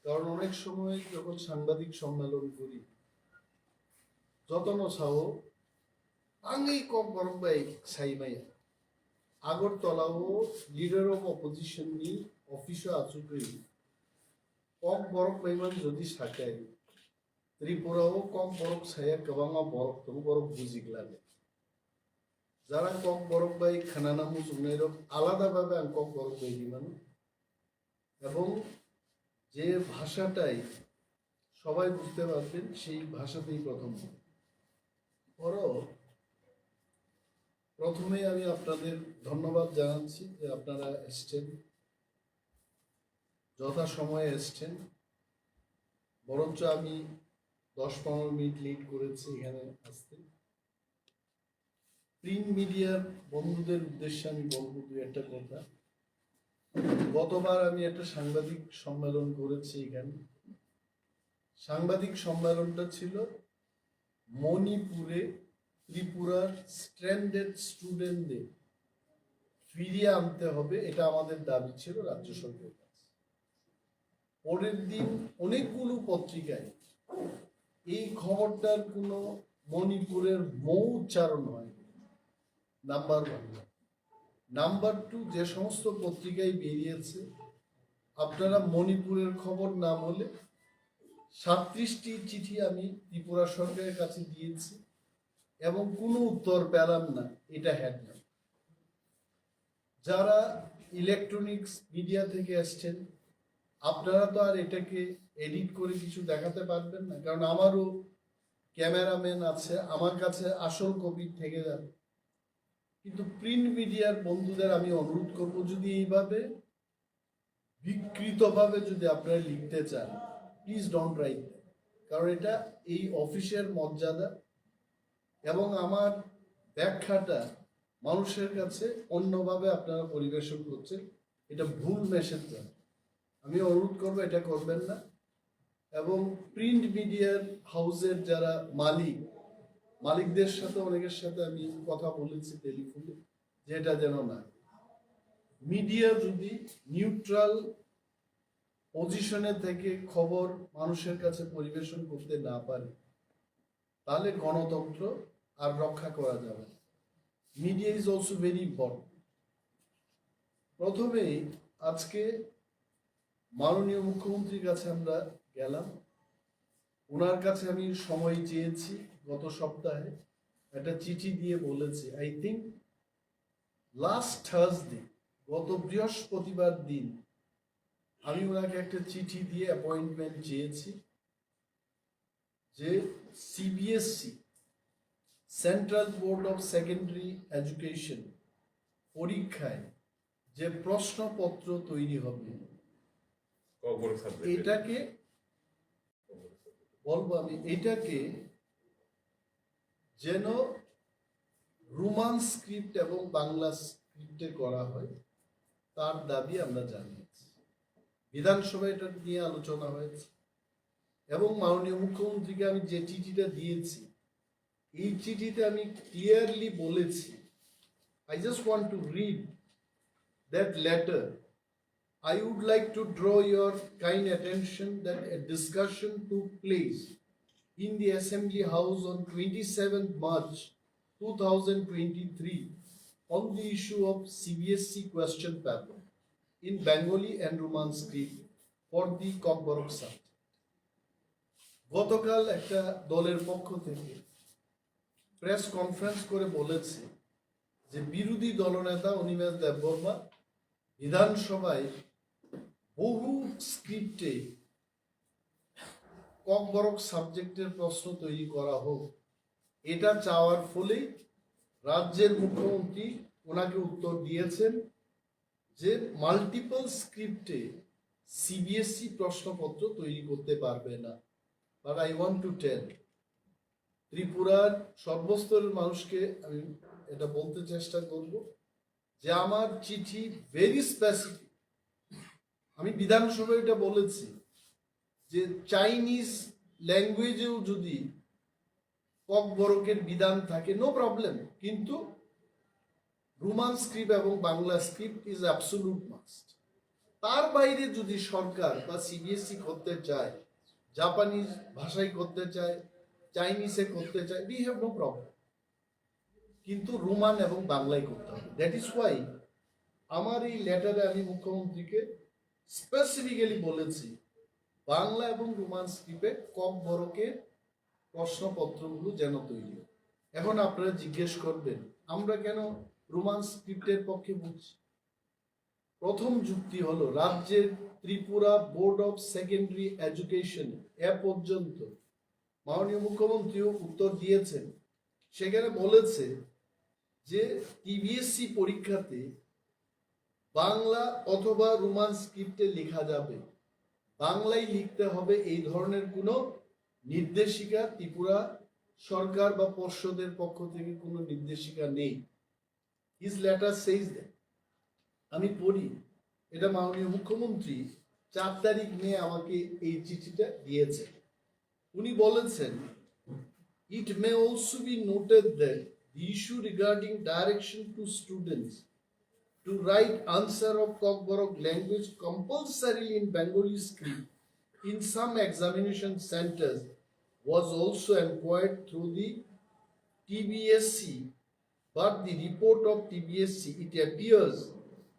কারণ অনেক সময় যখন সাংবাদিক সম্মেলন করি যতন ছাও আঙ্গেই kokborok bai saimai আগরতলাও লিডার অফ অপোজিশন নি অফিসে আচুকই kokborok বাইমান যদি সাকাই ত্রিপুরাও kokborok সায়া গোবাংা বরক তো বরক বুজিগলালে যারা kokborok bai খানানা মুজুনাইর আলাদাভাবে আং kokborok bai দিমান এবং যে ভাষাটাই সবাই বুঝতে পারবেন সেই ভাষাতেই প্রথমে আমি আপনাদের ধন্যবাদ জানাচ্ছি যে আপনারা এসেছেন, যথা সময়ে এসেছেন। বরঞ্চ আমি 10-15 মিনিট লেট করেছি এখানে আসতে। প্রিন্ট মিডিয়ার বন্ধুদের উদ্দেশ্যে আমি বলবো দুই একটা কথা। গতবার আমি একটা সাংবাদিক সম্মেলন করেছি এখানে। সাংবাদিক সম্মেলনটা ছিল মণিপুরে ত্রিপুরার স্ট্র্যান্ডেড স্টুডেন্টদের ফিরিয়ে আনতে হবে, এটা আমাদের দাবি ছিল রাজ্য সরকারের কাছে। পরের দিন অনেকগুলো পত্রিকায় এই খবরটার কোনো মণিপুরের মৌ উচ্চারণ হয়। নাম্বার 1। নাম্বার 2, যে সমস্ত পত্রিকায় বেরিয়েছে আপনারা মণিপুরের খবর না বলে 37টি চিঠি আমি ত্রিপুরা সরকারের কাছে দিয়েছি এবং কোনো উত্তর পেলাম না। এটা হ্যাডলাইন। যারা ইলেকট্রনিক্স মিডিয়া থেকে আসছেন আপনারা তো আর এটাকে এডিট করে কিছু দেখাতে পারবেন না, কারণ আমারও ক্যামেরাম্যান আছে, আমার কাছে আসল কপি থেকে যাবে। কিন্তু প্রিন্ট মিডিয়ার বন্ধুদের আমি অনুরোধ করব, যদি এইভাবে বিকৃতভাবে যদি আপনারা লিখতে চান প্লিজ ডোন্ট রাইট, কারণ এটা এই অফিসের মর্যাদা এবং আমার ব্যাখ্যাটা মানুষের কাছে অন্যভাবে আপনারা পরিবেশন করছেন, এটা ভুল মেসেজ দেন। আমি অনুরোধ করবো এটা করবেন না। এবং প্রিন্ট মিডিয়ার হাউসের যারা মালিকদের সাথে অনেকের সাথে আমি কথা বলেছি টেলিফোনে, যেটা যেন না। মিডিয়া যদি নিউট্রাল পজিশনে থেকে খবর মানুষের কাছে পরিবেশন করতে না পারে তাহলে গণতন্ত্র আর রক্ষা করা যাবে না। Media is also very important. প্রথমে আজকে মাননীয় মুখ্যমন্ত্রীর কাছে আমরা গেলাম, ওনার কাছে আমি সময় চেয়েছি। গত সপ্তাহে একটা চিঠি দিয়ে বলেছি, আই থিঙ্ক লাস্ট থার্সডে, গত বৃহস্পতিবার দিন আমি ওনাকে একটা চিঠি দিয়ে অ্যাপয়েন্টমেন্ট চেয়েছি যে CBSE central board of secondary education পরীক্ষায় যে প্রশ্নপত্র তৈরি হবে এটাকে বলবো আমি, এটাকে যেন রোমান স্ক্রিপ্ট এবং বাংলা স্ক্রিপ্টে করা হয় তার দাবি আমরা জানিয়েছি। বিধানসভায় এটা নিয়ে আলোচনা হয়েছে এবং মাননীয় মুখ্যমন্ত্রীকে আমি যে চিঠিটা দিয়েছি এই চিঠিতে আমি ক্লিয়ারলি বলেছি, I just want to read that letter. I would like to draw your kind attention that a discussion took place in the Assembly House on 27th March 2023 on the issue of CBSE question paper in Bengali and Roman script for the Kokborok subject. গতকাল একটা দলের পক্ষ থেকে press conference করে বলেছে যে বিরোধী দলনেতা অনিমেষ দেববর্মা বিধানসভায় বহু স্ক্রিপ্টে kokborok সাবজেক্টের প্রশ্ন তৈরি করা হোক, এটা চাওয়ার ফলে রাজ্যের মুখ্যমন্ত্রী ওনাকে উত্তর দিয়েছেন যে মাল্টিপল স্ক্রিপ্টে সিবিএসই প্রশ্নপত্র তৈরি করতে পারবে না। But I want to tell ত্রিপুরার সর্বস্তরের মানুষকে আমি এটা বলতে চেষ্টা করব যে আমার চিঠি ভেরি স্পেসিফিক। আমি বিধানসভায় এটা বলেছি যে চাইনিজ ল্যাঙ্গুয়েজেও যদি kokborokের বিধান থাকে নো প্রবলেম, কিন্তু রোমান স্ক্রিপ্ট এবং Bangla script is absolute must. তার বাইরে যদি সরকার বা সিবিএসই করতে চায়, জাপানিজ ভাষায় করতে চায়, চাইনিজে করতে চায়, উই হ্যাভ নো প্রবলেম, কিন্তু রোমান এবং বাংলায় করতে হবে। দ্যাট ইজ ওয়াই আমার এই লেটারে আমি মুখ্যমন্ত্রীকে স্পেসিফিক্যালি বলেছি বাংলা এবং রোমান স্ক্রিপ্টে ককবরকের প্রশ্নপত্রগুলো যেন তৈরি হয়। এখন আপনারা জিজ্ঞেস করবেন আমরা কেন রোমান স্ক্রিপ্টের পক্ষে বলছি। প্রথম যুক্তি হলো রাজ্যের Tripura board of secondary education এ পর্যন্ত মাননীয় মুখ্যমন্ত্রীও উত্তর দিয়েছেন, সেখানে বলেছে যে টিবিএসসি পরীক্ষাতে বাংলা অথবা রোমান স্ক্রিপ্টে লেখা যাবে, বাংলায় লিখতে হবে এই ধরনের কোনো নির্দেশিকা ত্রিপুরা সরকার বা পর্ষদের পক্ষ থেকে কোনো নির্দেশিকা নেই। His letter সেইজ that. আমি পড়ি, এটা মাননীয় মুখ্যমন্ত্রী 4 তারিখ নিয়ে আমাকে এই চিঠিটা দিয়েছে। উনি বলেছেন, it may also be noted that the issue regarding direction to students to write answer of Kokborok language compulsorily in Bengali script in some examination centers was also inquired through the TBSC, but the report of TBSC, it appears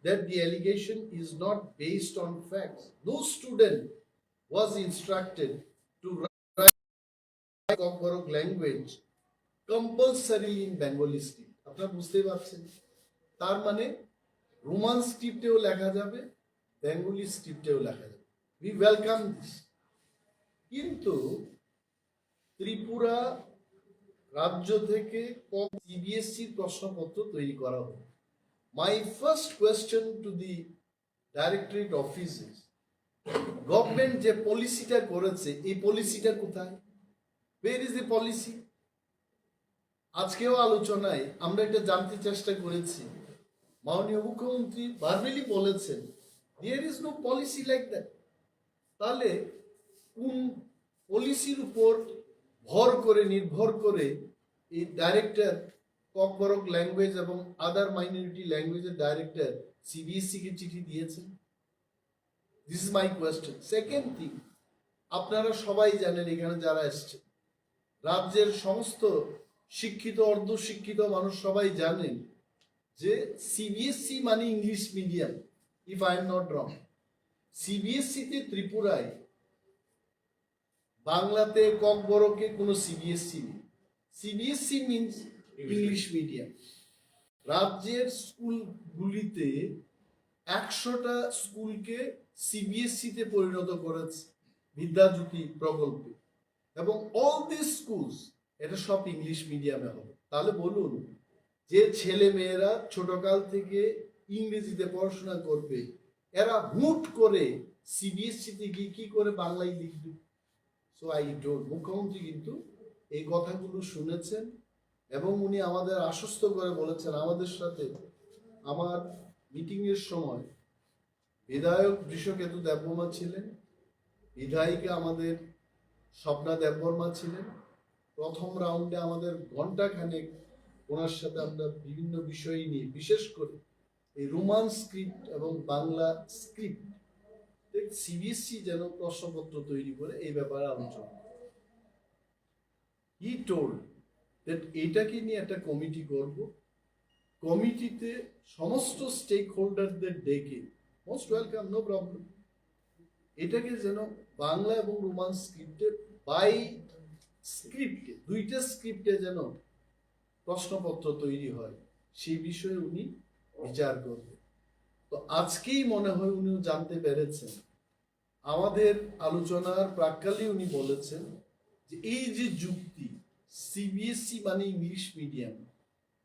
that the allegation is not based on facts. No student was instructed to write Kokborok language compulsory in Bengali script. আপনারা বুঝতেই পারছেন, তার মানে Roman স্ক্রিপ্টেও লেখা যাবে, Bengali স্ক্রিপ্টেও লেখা যাবে। We welcome this. কিন্তু ত্রিপুরা রাজ্য থেকে সিবিএসসির প্রশ্নপত্র তৈরি করা হবে। My first question to the directorate offices, government যে পলিসিটা করেছে এই পলিসিটা কোথায়? Where is the policy? আজকেও আলোচনায় আমরা এটা জানতে চেষ্টা করেছি। মাননীয় মুখ্যমন্ত্রী ভার্বালি বলেছেন there is no policy like that. তাহলে কোন পলিসির উপর নির্ভর করে এই ডাইরেক্টর ককবরক ল্যাঙ্গুয়েজ এবং আদার মাইনরিটি ল্যাঙ্গুয়েজের ডাইরেক্টর সিবিএসসি কে চিঠি দিয়েছেন? This is my question. Second thing, আপনারা সবাই জানেন, এখানে যারা এসছে রাজ্যের সমস্ত শিক্ষিত অর্ধশিক্ষিত মানুষ সবাই জানেন যে সিবিএসসি মানে English medium. If I am not wrong, সিবিএসসিতে ত্রিপুরায় বাংলাতে ককবরকে কোনো সিবিএসসি নেই। CBSE means English medium. রাজ্যের স্কুলগুলিতে 100টা স্কুলকে সিবিএসসিতে পরিণত করেছে বিদ্যাজ্যোতি প্রকল্পে, এবং অল দিস স্কুলস এটা সব ইংলিশ মিডিয়ামে হবে। তাহলে বলুন, যে ছেলে মেয়েরা ছোটকাল থেকে ইংরেজিতে পড়াশোনা করবে, এরা হুট করে সিবিএসসিতে গিয়ে কি করে বাংলায় লিখবে? So I don't. মুখ্যমন্ত্রী কিন্তু এই কথাগুলো শুনেছেন এবং উনি আমাদের আশ্বস্ত করে বলেছেন, আমাদের সাথে আমার মিটিং এর সময় বিধায়ক বৃষকেতু দেববর্মা ছিলেন, বিধায়িকা আমাদের স্বপ্না দেববর্মা ছিলেন। প্রথম রাউন্ডে আমাদের ঘন্টাখানেক ওনার সাথে আমরা বিভিন্ন বিষয় নিয়ে, বিশেষ করে এই রোমান স্ক্রিপ্ট এবং বাংলা স্ক্রিপ্ট সিবিএসসি যেন প্রশ্নপত্র তৈরি করে এই ব্যাপারে আলোচনা। হি টোল্ড দ্যাট এটাকে নিয়ে একটা কমিটি করব, কমিটিতে সমস্ত স্টেক হোল্ডারদের ডেকে, মোস্ট ওয়েলকাম, নো প্রবলেম, এটাকে যেন বাংলা এবং রোমান স্ক্রিপ্টে বাই স্ক্রিপ্টে, দুইটা স্ক্রিপ্টে যেন প্রশ্নপত্র তৈরি হয়, সেই বিষয়ে উনি বিচার করবেন। তো আজকেই মনে হয় উনিও জানতে পেরেছেন, আমাদের আলোচনার প্রাক্কালে উনি বলেছেন যে এই যে যুক্তি সিবিএসসি মানে ইংলিশ মিডিয়াম,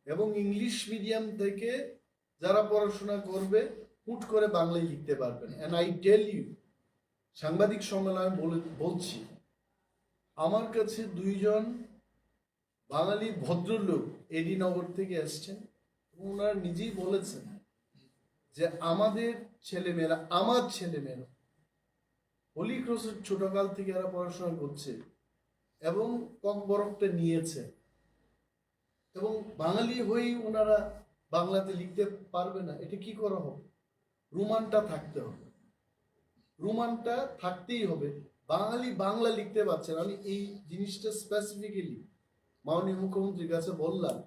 এবং ইংলিশ মিডিয়াম থেকে যারা পড়াশোনা করবে হুট করে বাংলায় লিখতে পারবেন। এন্ড আই টেল ইউ, সাংবাদিক সম্মেলনে বলছি, আমার কাছে 2 জন বাঙালি ভদ্রলোক এডিনগর থেকে এসছেন, ওনারা নিজেই বলেছেন যে আমাদের ছেলেমেয়েরা, আমার ছেলেমেয়েরা হোলি ক্রসের ছোটকাল থেকে এরা পড়াশোনা করছে এবং ককবরকটা নিয়েছে, এবং বাঙালি হয়েই ওনারা বাংলাতে লিখতে পারবে না। এটা কি করা হবে? রোমানটা থাকতে হবে। রোমানটা থাকতেই হবে। বাঙালি বাংলা লিখতে পারছেন। আমি এই জিনিসটা স্পেসিফিক্যালি মাননীয় মুখ্যমন্ত্রীর কাছে বললাম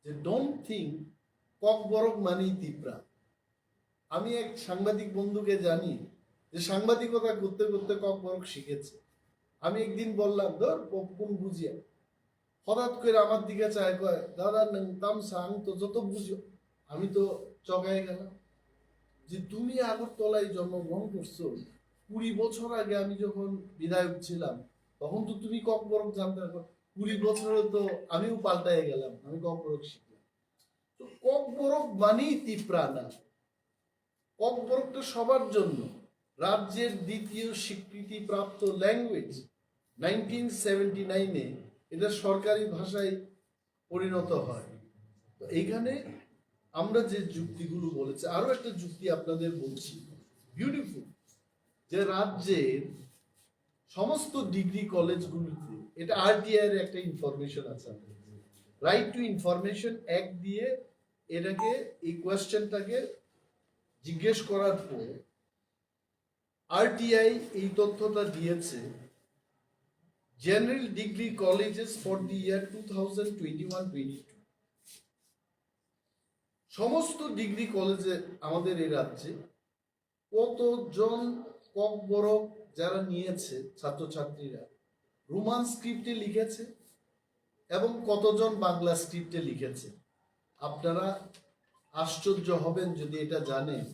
যে ডোন্ট থিঙ্ক ককবরক মানেই তিপ্রা। আমি এক সাংবাদিক বন্ধুকে জানি যে সাংবাদিকতা করতে করতে ককবরক শিখেছে। আমি একদিন বললাম ধর কোন বুঝিয়া, হঠাৎ করে আমার দিকে চায় কয় দাদা তাম সাং তো যত বুঝো। আমি তো চগায় গেলাম যে তুমি আগরতলায় জন্মগ্রহণ করছো, 20 বছর আগে আমি যখন বিধায়ক ছিলাম তখন তো তুমি ককবরক জানতে পারো। 20 বছরে তো আমিও পাল্টায় গেলাম, আমি ককবরক শিখলাম। তো ককবরক মানেই তিপ্রা না, ককবরকটা সবার জন্য। রাজ্যের দ্বিতীয় স্বীকৃতিপ্রাপ্ত ল্যাঙ্গুয়েজ, 1979-এ এটা সরকারি ভাষায় পরিণত হয়। তো এইখানে আমরা যে যুক্তিগুলো বলেছি, আরো একটা যুক্তি আপনাদের বলছি, বিউটিফুল, যে রাজ্যের সমস্ত ডিগ্রি কলেজগুলোতে, এটা আরটিআই এর একটা ইনফরমেশন আছে, রাইট টু ইনফরমেশন অ্যাক্ট দিয়ে এটাকে, এই কোয়েশ্চেনটাকে জিজ্ঞেস করার পর আরটিআই এই তথ্যটা দিয়েছে, general degree colleges for the year 2021-22, সমস্ত ডিগ্রি কলেজে আমাদের এই রাজ্যে কতজন ককবরক যারা নিয়েছে ছাত্রছাত্রীরা রোমান স্ক্রিপ্টে লিখেছে এবং কতজন বাংলা স্ক্রিপ্টে লিখেছে। আপনারা আশ্চর্য হবেন যদি এটা জানেন।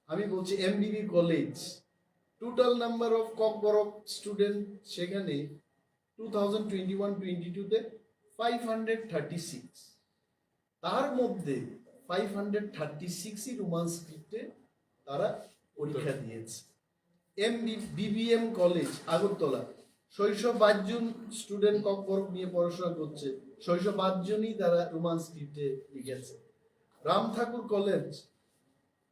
আমি বলছি এমবিবি college, total number of Kokborok student সেখানে 2021-22-তে 536, তার মধ্যে 536ই রোমান স্ক্রিপ্টে তারা পরীক্ষা দিয়েছে। বিবিএম কলেজ আগরতলা, 622 জন স্টুডেন্ট ককবরক নিয়ে পড়াশোনা করছে, 622 জনই তারা রোমান স্ক্রিপ্টে লিখেছে। রাম ঠাকুর কলেজ,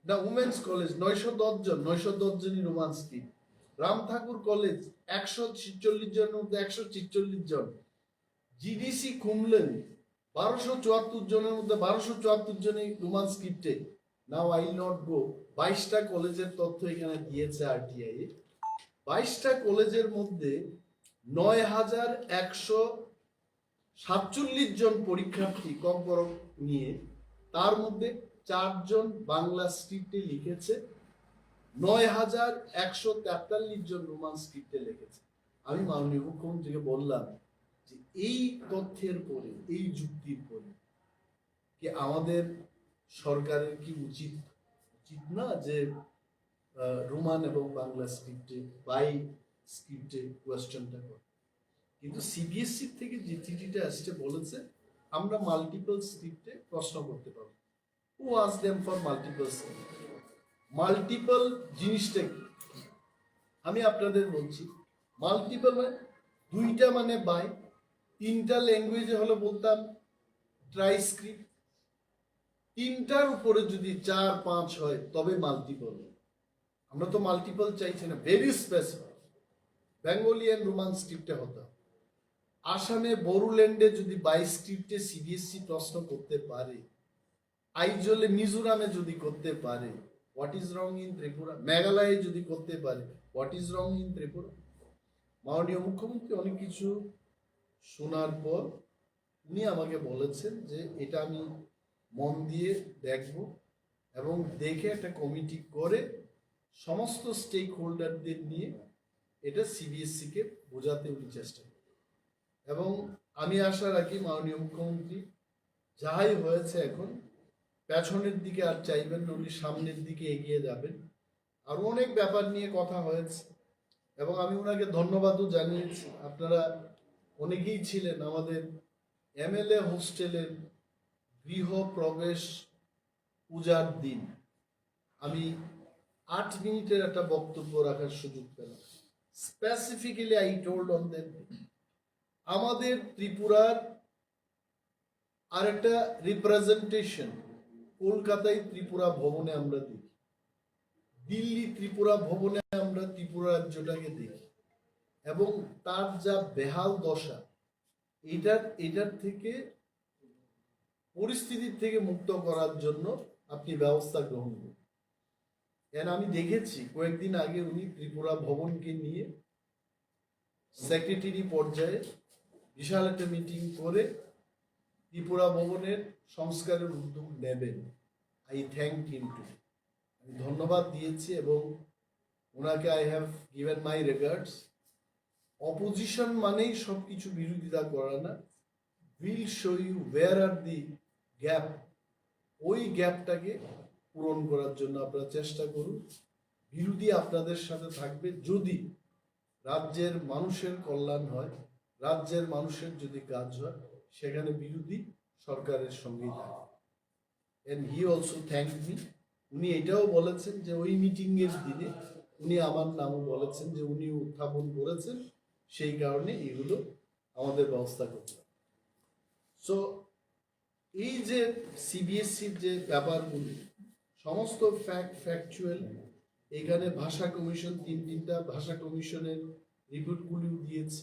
দ্য উমেন্স কলেজ, 910 জন, 910 জনই রোমান স্ক্রিপ্ট। রাম ঠাকুর কলেজ 146 জনের মধ্যে 146 জন। জিডিসি খুমলেন 1274 জনের মধ্যে 1274 জনই রোমান স্ক্রিপ্টে। নাও আই নট গো, 22টা কলেজের তথ্য এখানে দিয়েছে আরটিআই। 22টা কলেজের মধ্যে 9147 জন পরীক্ষার্থী ককবরক নিয়ে, তার মধ্যে 4 জন বাংলা স্ক্রিপ্টে লিখেছে, 9143 জন রোমান স্ক্রিপ্টে লিখেছে। আমি মাননীয় মুখ্যমন্ত্রীকে বললাম যে এই তথ্যের পরে, এই যুক্তির পরে কি আমাদের সরকারের কি উচিত না যে রোমান এবং বাংলা স্ক্রিপ্টে বাই স্ক্রিপ্টে কোয়েশ্চেনটা করে। কিন্তু সিবিএসসি থেকে যে চিঠিটা আসছে বলেছে আমরা মাল্টিপল স্ক্রিপ্টে প্রশ্ন করতে পারবো। Who ask them for multiple script? Multiple জিনিসটা কি আমি আপনাদের বলছি। মাল্টিপল মানে দুইটা মানে বাই, তিনটা ল্যাঙ্গুয়েজে হলে বলতাম ট্রাইস্ক্রিপ্ট, তিনটার উপরে যদি 4-5 হয় তবে মাল্টিপল। আমরা তো মাল্টিপল চাইছি না, very specific Bengali and Roman স্ক্রিপ্টে হতো। আসামে বড়োল্যান্ডে যদি 22 স্ক্রিপ্টে সিবিএসসি প্রশ্ন করতে পারে, আইজলে মিজোরামে যদি করতে পারে, what is wrong in Tripura? মেঘালয়ে যদি করতে পারে, what is wrong in Tripura? মাননীয় মুখ্যমন্ত্রী অনেক কিছু শোনার পর উনি আমাকে বলেছেন যে এটা আমি মন দিয়ে দেখব এবং দেখে একটা কমিটি করে সমস্ত স্টেক হোল্ডারদের নিয়ে এটা সিবিএসসি কে বোঝাতে উনি চেষ্টা করেন। এবং আমি আশা রাখি মাননীয় মুখ্যমন্ত্রী যাই হয়েছে এখন পেছনের দিকে আর চাইবেন না, উনি সামনের দিকে এগিয়ে যাবেন। আরো অনেক ব্যাপার নিয়ে কথা হয়েছে এবং আমি ওনাকে ধন্যবাদও জানিয়েছি। আপনারা অনেকেই ছিলেন আমাদের এমএলএ হোস্টেলের গৃহ প্রবেশ পূজার দিন। আমি 8 মিনিটের একটা বক্তব্য রাখার সুযোগ পেলাম। Specifically I told on that আমাদের ত্রিপুরার আর একটা রিপ্রেজেন্টেশন কলকাতায় ত্রিপুরা ভবনে আমরা দেখি, দিল্লি ত্রিপুরা ভবনে আমরা ত্রিপুরা রাজ্যটাকে দেখি, এবং তার যা বেহাল দশা, এটার থেকে পরিস্থিতির থেকে মুক্ত করার জন্য আপনি ব্যবস্থা গ্রহণ করুন। আমি দেখেছি কয়েকদিন আগে উনি ত্রিপুরা ভবনকে নিয়ে সেক্রেটারি পর্যায়ে বিশাল একটা মিটিং করে ত্রিপুরা ভবনের সংস্কারের উদ্যোগ নেবেন। আই থ্যাংক হিম টু, আমি ধন্যবাদ দিয়েছি এবং ওনাকে I have given my regards. Opposition মানেই সবকিছু বিরোধিতা করা না, will show you where are the gap, ওই গ্যাপটাকে পূরণ করার জন্য আপনারা চেষ্টা করুন। বিরোধী আপনাদের সাথে থাকবে যদি রাজ্যের মানুষের কল্যাণ হয়, রাজ্যের মানুষের যদি কাজ হয়, সেখানে বিরোধী সরকারের সঙ্গেই থাকে। And he also thank me, উনি এটাও বলেছেন যে ওই মিটিং এর দিনে উনি আমার নামও বলেছেন যে উনি উত্থাপন করেছেন, সেই কারণে এগুলো আমাদের ব্যবস্থা করতে হবে। সো এই যে সিবিএসসির যে ব্যাপারগুলি সমস্ত ফ্যাকচুয়াল, এখানে ভাষা কমিশন তিনটা ভাষা কমিশনের রিপোর্টগুলিও দিয়েছে।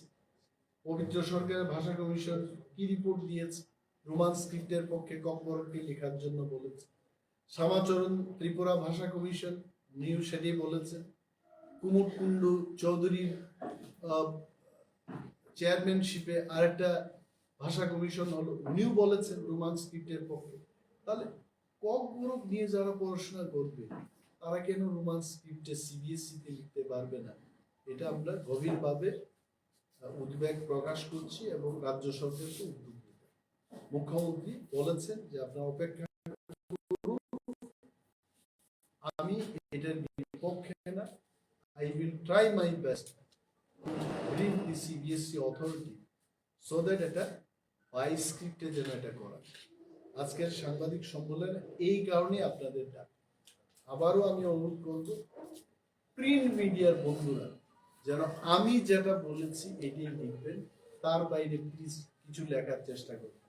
পবিত্র সরকারের ভাষা কমিশন কি রিপোর্ট দিয়েছে? রোমান স্ক্রিপ্টের পক্ষে ককবরককে লেখার জন্য বলেছে। শ্যামাচরণ ত্রিপুরা ভাষা কমিশন নিউ সেটি বলেছেন। কুমুদ কুণ্ডু চৌধুরীর চেয়ারম্যানশিপে আরেকটা ভাষা কমিশন হলো, উনিও বলেছেন রোমান স্ক্রিপ্টের পক্ষে। তাহলে ককবরক নিয়ে যারা পড়াশোনা করবে তারা কেন রোমান স্ক্রিপ্টে সিবিএসসিতে লিখতে পারবে না? এটা আমরা গভীরভাবে উদ্বেগ প্রকাশ করছি এবং রাজ্য সরকারকে উদ্যোগ নিতে। মুখ্যমন্ত্রী বলেছেন যে আপনারা অপেক্ষা করুন, আমি এটার বিপক্ষে না, I will try my best to bring the CBSE authority so that এটা বাই স্ক্রিপ্টে যেন এটা করা। আজকের সাংবাদিক সম্মেলনে এই কারণে আপনাদের ডাক। আবারও আমি অনুরোধ করব প্রিন্ট মিডিয়ার বন্ধুরা যেন আমি যেটা বলেছি এটাই লিখবেন, তার বাইরে প্লিজ কিছু লেখার চেষ্টা করবেন।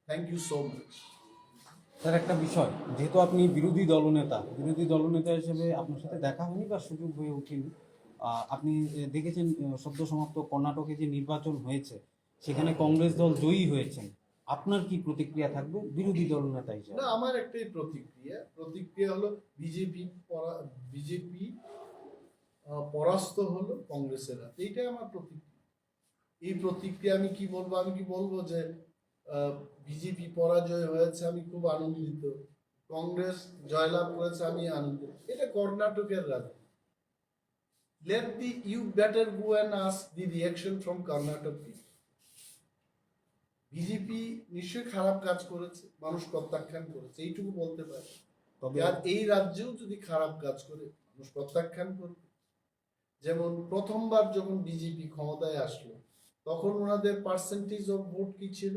Thank you so much. Sir, একটা বিষয়, যেহেতু আপনি বিরোধী দলনেতা হিসেবে আপনার সাথে দেখা হয়নি বা সুযোগ হয়ে ওঠেনি, আপনি দেখেছেন সদ্য সমাপ্ত কর্ণাটকে যে নির্বাচন হয়েছে সেখানে কংগ্রেস দল জয়ী হয়েছেন, আপনার কি প্রতিক্রিয়া থাকবে বিরোধী দলনেতা হিসেবে? না, আমার একটাই প্রতিক্রিয়া হলো বিজেপি পরাস্ত হলো কংগ্রেসের হাতে, এইটাই আমার প্রতিক্রিয়া। এই প্রতিক্রিয়া আমি কি বলবো যে বিজেপি পরাজয় হয়েছে আমি খুব আনন্দিত, কংগ্রেস জয়লাভ করেছে আমি আনন্দিত। এটা কর্ণাটকের রাজনীতি। You better go and ask the reaction from Karnataka people. BJP নিশ্চয়ই খারাপ কাজ করেছে, মানুষ প্রত্যাখ্যান করেছে, এইটুকু বলতে পারে। তবে আর এই রাজ্যেও যদি খারাপ কাজ করে মানুষ প্রত্যাখ্যান করবে। যেমন প্রথমবার যখন বিজেপি ক্ষমতায় আসলো তখন ওনাদের পার্সেন্টেজ অফ ভোট কি ছিল,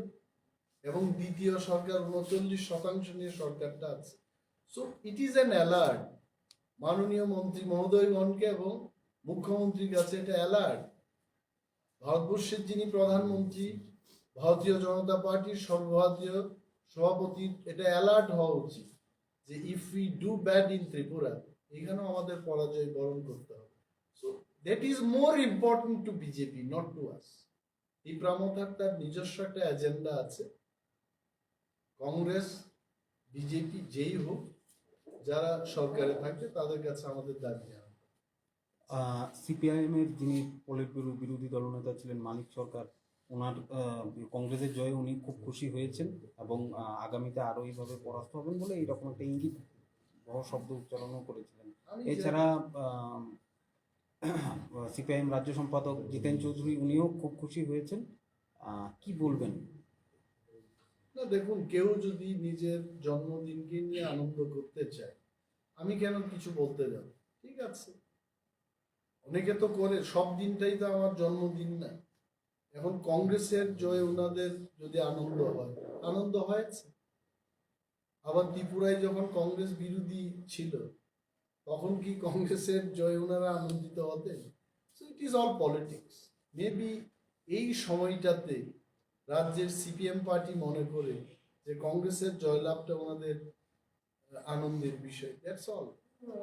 এবং দ্বিতীয় সরকার 39% নিয়ে সরকারটা আছে। So it is an alert মাননীয় মন্ত্রী মহোদয়গণকে এবং মুখ্যমন্ত্রীর কাছে, এটা অ্যালার্ট। ভারতবর্ষের যিনি প্রধানমন্ত্রী, ভারতীয় জনতা পার্টির সর্বভারতীয় সভাপতি, এটা অ্যালার্ট হওয়া উচিত যে if we do bad in Tripura, এখানেও আমাদের পরাজয় বরণ করতে হবে। So that is more important to BJP, not to us. এই প্রামথার তার নিজস্ব একটা এজেন্ডা আছে। কংগ্রেস বিজেপি যেই হোক, যারা সরকারে থাকবে তাদের কাছে আমাদের দাবি জানাবো। সিপিআইএম এর যিনি বিরোধী দলনেতা ছিলেন মানিক সরকার, ওনার কংগ্রেসের জয়ে উনি খুব খুশি হয়েছেন এবং আগামীতে আরো এইভাবে পরাস্ত হবেন বলে এইরকম একটা ইঙ্গিত বড় শব্দ উচ্চারণও করেছিলেন। এছাড়া সিপিআইএম রাজ্য সম্পাদক জিতেন চৌধুরী, উনিও খুব খুশি হয়েছেন, কি বলবেন? না দেখুন, কেউ যদি নিজের জন্মদিনকে নিয়ে আনন্দ করতে চায়, আমি কেন কিছু বলতে যাব? ঠিক আছে, অনেকে তো করে, সব দিনটাই তো আমার জন্মদিন না। এখন কংগ্রেসের জয় ওনাদের যদি আনন্দ হয়েছে। আবার ত্রিপুরায় যখন কংগ্রেস বিরোধী ছিল তখন কি কংগ্রেসের জয় ওনারা আনন্দিত হতেন? So it is all politics. Maybe এই সময়টাতে রাজ্যের সিপিএম পার্টি মনে করে যে কংগ্রেসের জয়লাভটা ওনাদের আনন্দের বিষয়। That's all.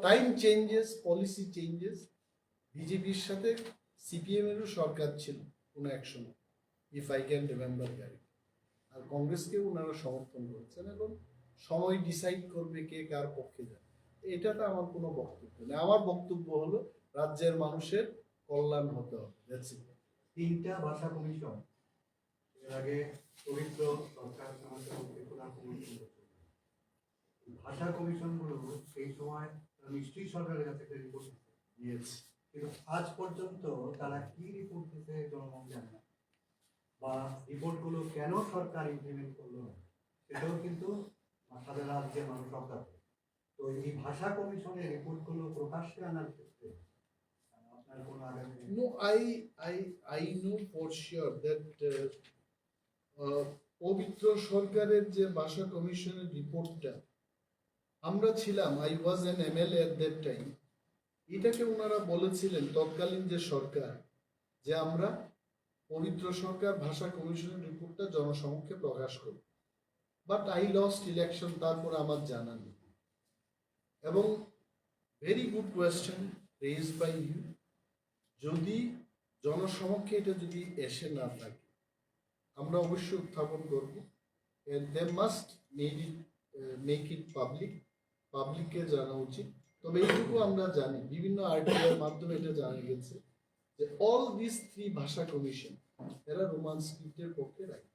Time changes, policy changes. বিজেপির সাথে সিপিএম এরও সরকার ছিল কোনো এক সময়, if I can remember correct. আর কংগ্রেসকেও ওনারা সমর্থন করছেন। এখন সময় ডিসাইড করবে কে কার পক্ষে যায়। এটাতে আমার কোনো বক্তব্য নেই। আমার বক্তব্য হলো রাজ্যের মানুষের কল্যাণ হতে হবে। That's it. তিনটা ভাষা কমিশন এর আগে পবিত্র সরকার আমাদের মধ্যে প্রধান কমিশন করতো। ভাষা কমিশনগুলো সেই সময় নিশ্চয়ই সরকারের কাছে একটা রিপোর্ট দিচ্ছে, Yes. কিন্তু আজ পর্যন্ত তারা কি রিপোর্ট দিতে জনগণ জানে না, বা রিপোর্টগুলো কেন সরকার ইমপ্লিমেন্ট করলো না সেটাও কিন্তু সারা রাজ্যের মানুষ অজ্ঞাত। তো এই ভাষা কমিশনের রিপোর্টগুলো প্রকাশ্যে আনার ক্ষেত্রে আপনার কোনো আগামী No, I know for sure that পবিত্র সরকারের যে ভাষা কমিশনের রিপোর্টটা আমরা ছিলাম, I was an MLA at that time, এটাকে ওনারা বলেছিলেন তৎকালীন যে সরকার, যে আমরা পবিত্র সরকার ভাষা কমিশনের রিপোর্টটা জনসমক্ষে প্রকাশ করব। বাট আই লস্ট ইলেকশন, তারপর আমার জানা নেই। এবং very good question raise by you, যদি জনসমক্ষে এটা যদি এসে না থাকে আমরা অবশ্যই উত্থাপন করব। They must make it public, পাবলিককে জানা উচিত। তবে এইটুকু আমরা জানি, বিভিন্ন আর্টিকেলের মাধ্যমে এটা জানা গেছে যে অল দিস থ্রি ভাষা কমিশন এরা রোমান স্ক্রিপ্টের পক্ষে রাখে।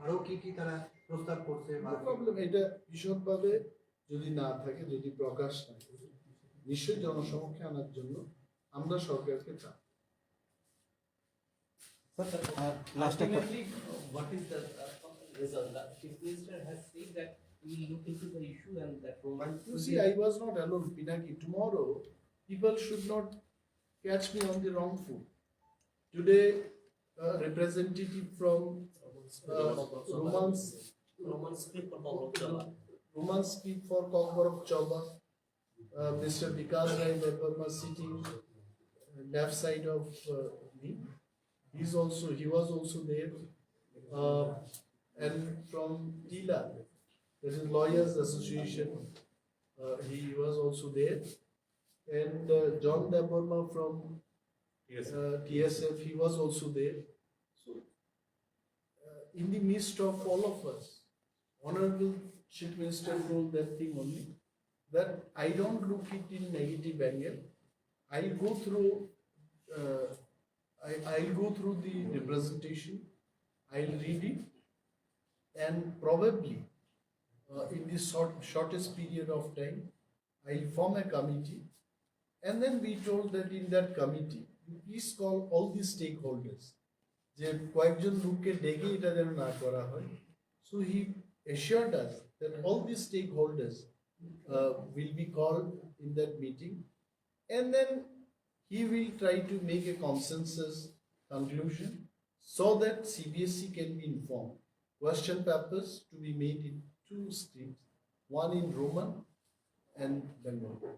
আরো কি কি তারা প্রস্তাব করছে বা প্রবলেম এটা বিশদভাবে যদি না থাকে, যদি প্রকাশ না করে নিশ্চয়ই জনসমক্ষে আনার জন্য আমরা সরকারকে চাই। লাস্ট একটা Ultimately, what is the result? The Chief Minister has said that we will look into the issue and that Roman. You see, I was not alone, Pinaki. Tomorrow, people should not catch me on the wrong foot. Today, a representative from Roman script for Kokborok Chaba. Roman speak for Kokborok Chaba, Mr. Vikas Rai Debbarma sitting left side of me. He was also there. And from TILA, that is Lawyers Association, he was also there. And John Debbarma from TSF, he was also there. So, in the midst of all of us, Honorable Chief Minister told that thing only, that I don't look it in negative angle. I'll go through I'll go through the representation, I'll read it, and probably in this shortest period of time, I'll form a committee. And then we told that in that committee, please call all the stakeholders. যে কয়েকজন লোককে ডেকে এটা যেন না করা হয়। So he assured us that all the stakeholders will be called in that meeting, and then he will try to make a consensus conclusion so that CBSE can be informed. Question papers to be made in two streams, one in Roman and Bengali.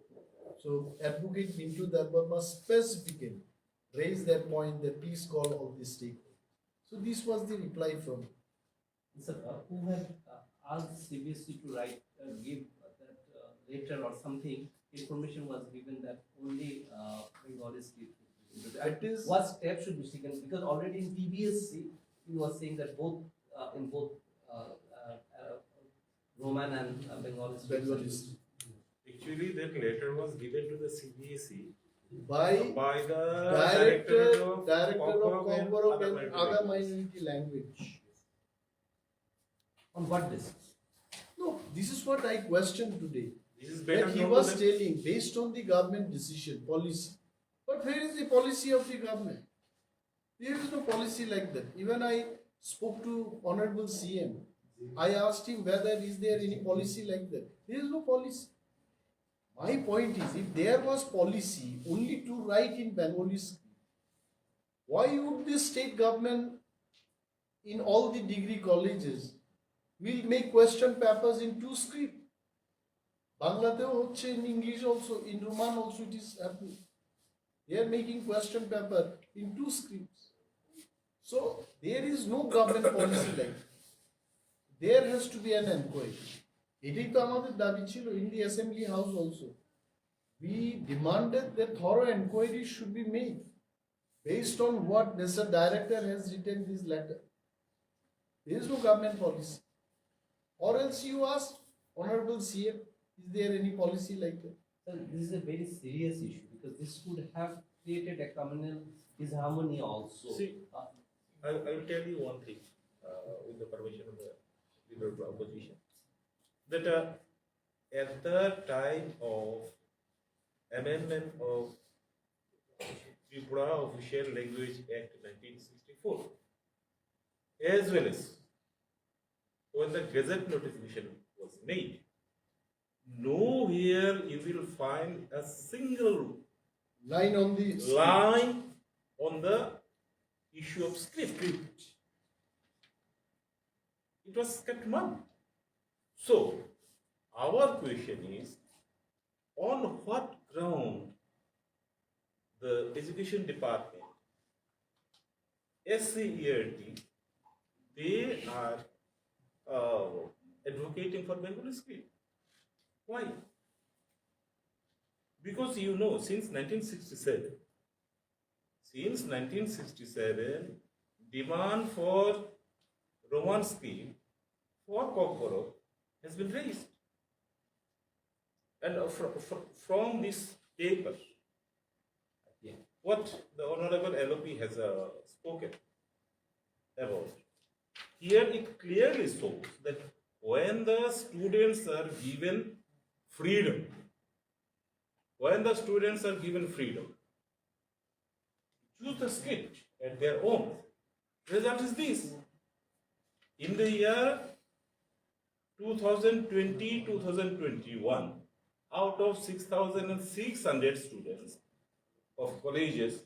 So Advocate Mintu Debbarma specifically raised that point that please call all the stakeholders. So this was the reply from him. Sir, who had asked CBSE to write, give that letter or something, information was given that only Bengali script. That is What steps should be taken? Because already in TBSC, he was saying that both in both Roman and Bengali scripts. Bengali Actually, that letter was given to the CBSE by the director of Kokborok Kokborok and and other minority language. On what basis? No, this is what I questioned today. This is better That he known was to them. telling based on the government decision, policy. But where is the policy of the government? There is no policy like that. Even I spoke to Honorable CM. I asked him whether is there any policy like that. There is no policy. My point is, if there was policy only to write in Bengali script, why would the state government in all the degree colleges will make question papers in two script? Bangladesh, in English also, in Roman also it is happening. They are making question paper in two scripts. So there is no government policy like that. There has to be an inquiry. এটাই তো আমাদের দাবি ছিল in the assembly house also. We demanded that thorough inquiry should be made based on what Mr. Director has written this letter. There is no government policy. Or else you ask Honorable CM, is there any policy like that? So this is a very serious issue because this could have created a communal disharmony also. See, Uh, I will tell you one thing, with the permission of the leader of the opposition, that at the time of amendment of Tripura Official Language Act 1964, as well as when the Gazette notification was made, nowhere you will find a single Line on the line on the issue of script. It was kept mum. So, our question is, on what ground the education department, SCERT, they are advocating for Bengali script? Why? Because you know, since 1967, demand for Roman script for Kokborok has been raised. And from this paper, what the Honorable LOP has spoken about, here it clearly shows that when the students are given freedom, choose the script at their own, result is this. In the year 2020-2021, out of 6,600 students of colleges,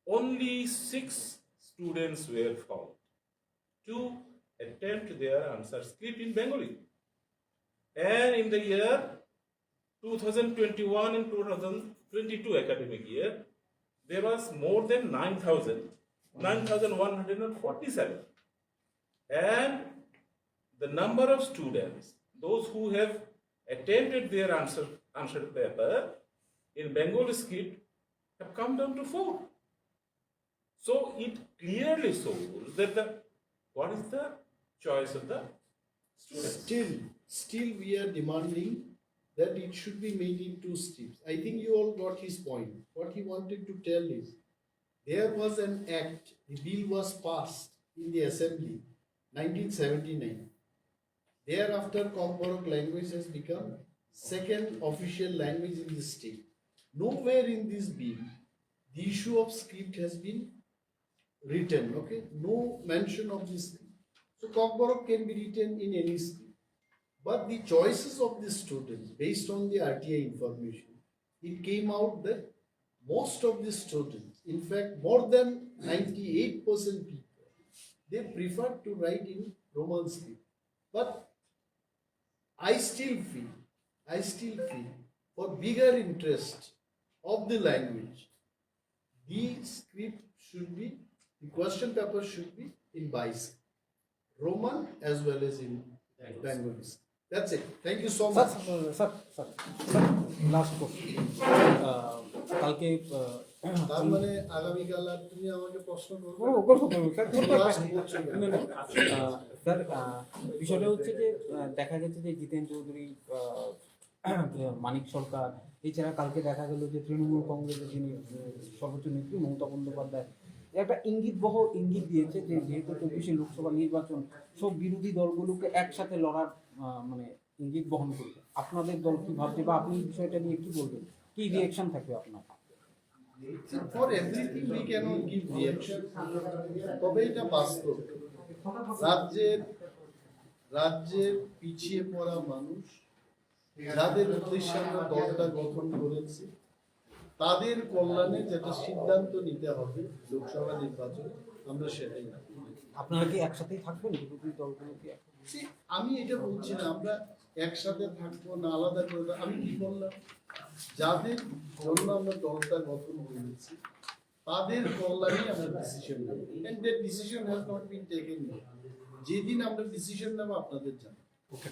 only 6 students were found to attempt their answer script in Bengali. And in the year 2021 and 2022 academic year, there was more than 9,147. And the number of students, those who have attempted their answer paper in Bengali script, have come down to 4. So it clearly shows that what is the choice of the students? Still we are demanding that it should be made in 2 steps. I think you all got his point. What he wanted to tell is, there was an act, the bill was passed in the assembly, 1979. Thereafter, Kokborok language has become second official language in the state. Nowhere in this bill, the issue of script has been written, okay? No mention of this script. So Kokborok can be written in any script. But the choices of the students, based on the RTI information, it came out that most of the students, in fact more than 98% people, they prefer to write in Roman script. But I still feel for bigger interest of the language, the script should be, the question paper should be in Bais, Roman as well as in Bengali. That's it. Thank you so much. Sir last question কালকে তার মানে আগামীকাল আর তুমি আমাকে প্রশ্ন করবে? Sir বিষয়টা হচ্ছে যে দেখা গেছে যে জিতেন চৌধুরী, মানিক সরকার, এছাড়া কালকে দেখা গেল যে তৃণমূল কংগ্রেসের যিনি সর্বোচ্চ নেত্রী মমতা বন্দ্যোপাধ্যায় একটা ইঙ্গিত দিয়েছে যে যেহেতু 24শে লোকসভা নির্বাচন, সব বিরোধী দলগুলোকে একসাথে লড়ার মানে ইঙ্গিত বহন করবে। আপনাদের দল কি ভাবছে বা আপনি বিষয়টা নিয়ে কি বলবেন, কি রিঅ্যাকশন থাকবে আপনার? For everything we cannot give reaction. তবে এটা বাস্তব, রাজ্যের পিছিয়ে পড়া মানুষ যাদের উদ্দেশ্যে আমরা দলটা গঠন করেছি, তাদের কল্যাণে যেটা সিদ্ধান্ত নিতে হবে লোকসভা নির্বাচনে, আমরা সেটাই না। আপনারা কি একসাথেই থাকবেন বিরোধী দলগুলোকে? আমি এটা বলছি না আমরা একসাথে থাকবো না আলাদা করবো। আমি কি বললাম, যাদের জন্য আমরা দলটা গঠন করেছি তাদের কল্যাণে আমরা ডিসিশন নেব। And that decision has not been taken. যেদিন আমরা ডিসিশন নেব আপনাদের জানাবো। ওকে।